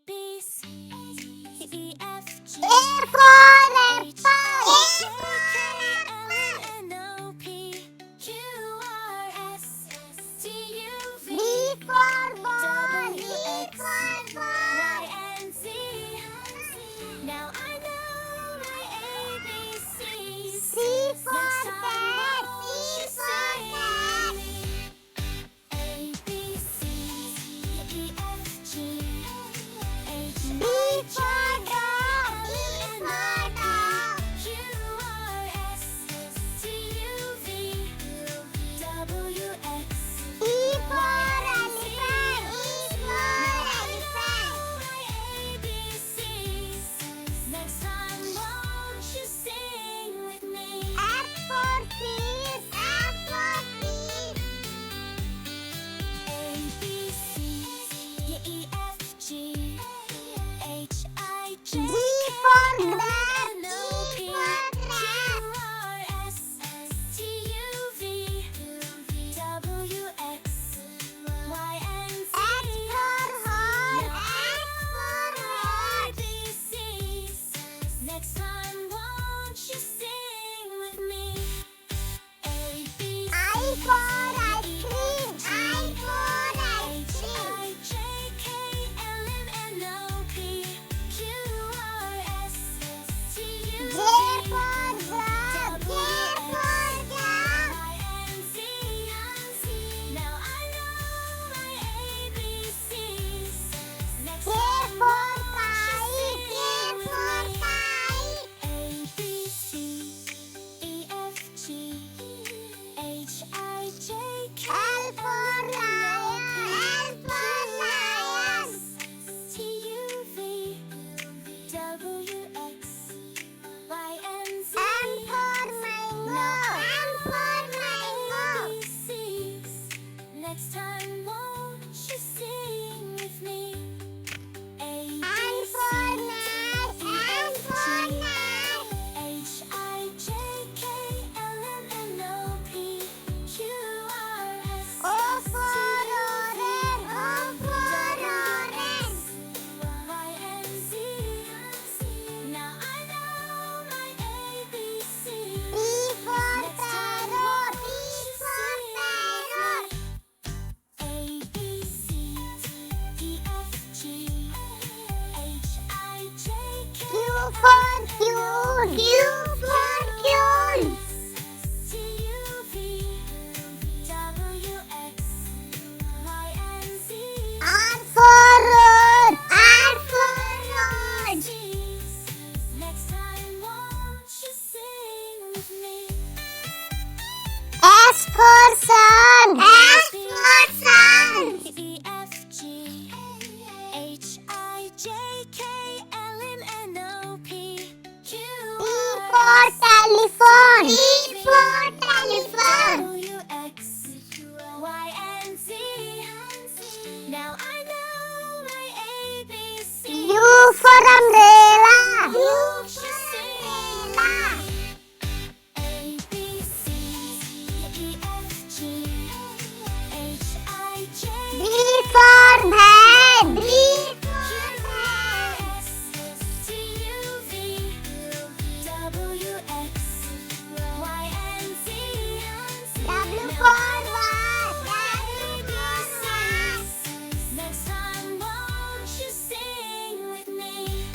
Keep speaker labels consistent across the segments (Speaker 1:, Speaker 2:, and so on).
Speaker 1: B, C, E, F, G,
Speaker 2: A for
Speaker 1: H,
Speaker 2: apple.
Speaker 1: I, J, K, L, M, N, O, P, Q, R, S, T, U, V,
Speaker 2: B for ball.
Speaker 1: W,
Speaker 2: B
Speaker 1: X,
Speaker 2: for ball.
Speaker 1: Y, and Z. Now I know my ABCs.
Speaker 2: C for
Speaker 1: Next time,
Speaker 2: cat.
Speaker 1: won't
Speaker 2: C
Speaker 1: you
Speaker 2: for cat.
Speaker 1: sing? A, B, C, E, F, G, H,
Speaker 2: D
Speaker 1: I, J,
Speaker 2: for
Speaker 1: K,
Speaker 2: dog. D
Speaker 1: L,
Speaker 2: for
Speaker 1: M, N,
Speaker 2: dog.
Speaker 1: O, P, Q, R, S, T, U, V, W, X,
Speaker 2: E for
Speaker 1: Y, and
Speaker 2: elephant.
Speaker 1: Z.
Speaker 2: E for elephant.
Speaker 1: Next time, won't you sing with me?
Speaker 2: F for fish. F for fish.
Speaker 1: A, B, C, E, F, G, H, I, J,
Speaker 2: G
Speaker 1: K,
Speaker 2: for
Speaker 1: L,
Speaker 2: grass.
Speaker 1: M, N,
Speaker 2: G
Speaker 1: O, P,
Speaker 2: for
Speaker 1: Q,
Speaker 2: grass.
Speaker 1: R, S, T, U, V, W, X, Y, and Z.
Speaker 2: H for horse. H for horse.
Speaker 1: ABCs. Next time, won't you sing with me? A, B, C,
Speaker 2: I for ice cream. I for ice
Speaker 1: H,
Speaker 2: cream.
Speaker 1: I, J, K, L, M, N, O, P, Q, R, S, T, U,
Speaker 2: J
Speaker 1: V,
Speaker 2: for dog. J for dog.
Speaker 1: Y, and Z. Now I know my ABCs. Next
Speaker 2: K
Speaker 1: time,
Speaker 2: for
Speaker 1: won't
Speaker 2: kite.
Speaker 1: you
Speaker 2: K
Speaker 1: sing with
Speaker 2: for
Speaker 1: me?
Speaker 2: kite.
Speaker 1: A, B, C, E, F, G, H, I, J, K,
Speaker 2: L for
Speaker 1: L, M, N, O,
Speaker 2: lion.
Speaker 1: P,
Speaker 2: L for lion.
Speaker 1: T, U, V, W, X, Y, and Z.
Speaker 2: M for mango. M for mango.
Speaker 1: ABCs. Next time, won't you sing with me? A, B,
Speaker 2: M for nut. M for nut.
Speaker 1: H, I, J, K, L, M, N, O, P, Q, R, S,
Speaker 2: O
Speaker 1: T,
Speaker 2: for orange. O for orange.
Speaker 1: Y, and Z. Now I know my ABCs.
Speaker 2: P for
Speaker 1: Next time,
Speaker 2: parrot.
Speaker 1: won't
Speaker 2: P
Speaker 1: you
Speaker 2: for
Speaker 1: sing
Speaker 2: parrot.
Speaker 1: with me? A, B, C, E, F, G, H, I, J, K,
Speaker 2: Q for Q. Q for Q.
Speaker 1: T, U, V, W, X, Y, and Z.
Speaker 2: R for road. R for road.
Speaker 1: Next time, won't you sing with me?
Speaker 2: S for sun. S for sun.
Speaker 1: E, F, G, H, I, J, K, L, M, N, O, P, Q,
Speaker 2: T
Speaker 1: R,
Speaker 2: for
Speaker 1: S,
Speaker 2: telephone. T for telephone.
Speaker 1: W, X, Y, and Z. Now I know my ABCs.
Speaker 2: U for umbrella. U
Speaker 1: Won't you
Speaker 2: for
Speaker 1: sing
Speaker 2: umbrella.
Speaker 1: with me? A, B, C, E, F, G, H, I, J,
Speaker 2: B for van. B for
Speaker 1: Q,
Speaker 2: van.
Speaker 1: R, S, T, U, V, W, X, Y, and Z.
Speaker 2: W
Speaker 1: Now
Speaker 2: for
Speaker 1: I know
Speaker 2: what?
Speaker 1: my
Speaker 2: W for what?
Speaker 1: ABCs. Next time, won't you sing with me?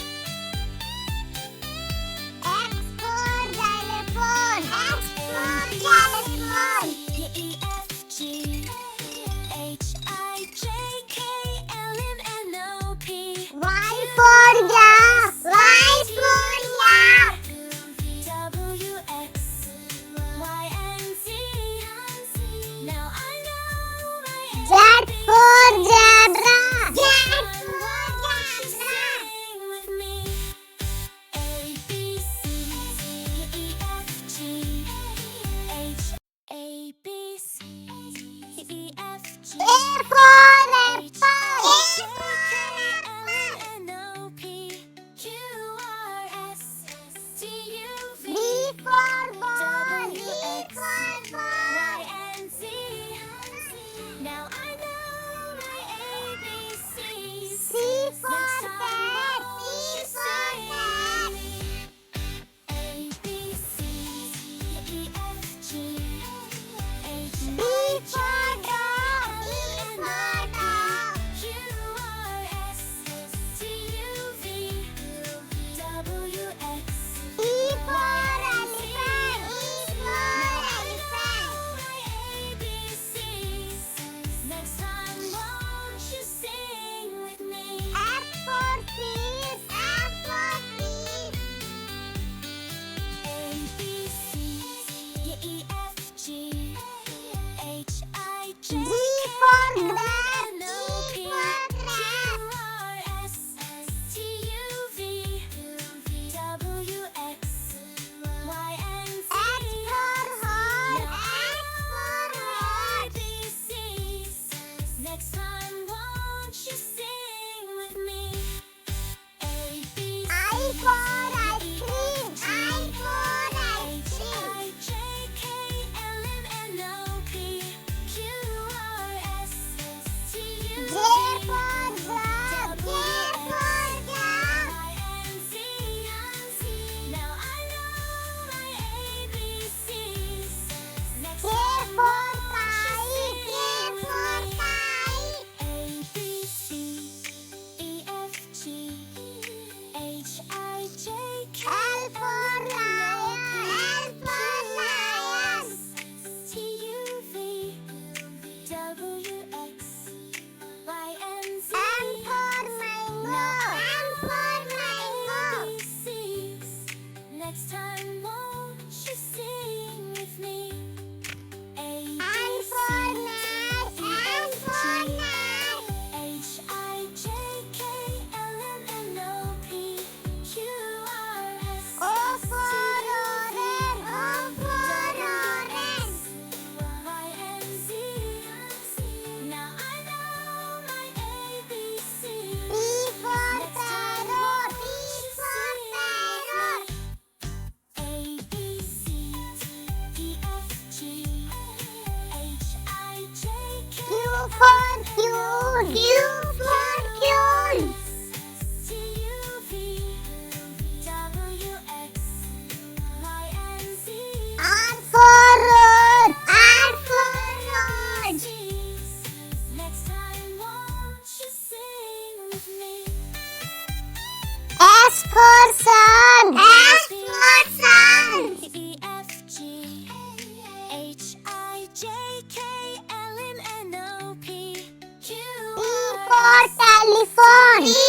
Speaker 2: S for sun. S for sun.
Speaker 1: E F G H I J K L M N O P Q
Speaker 2: T for telephone.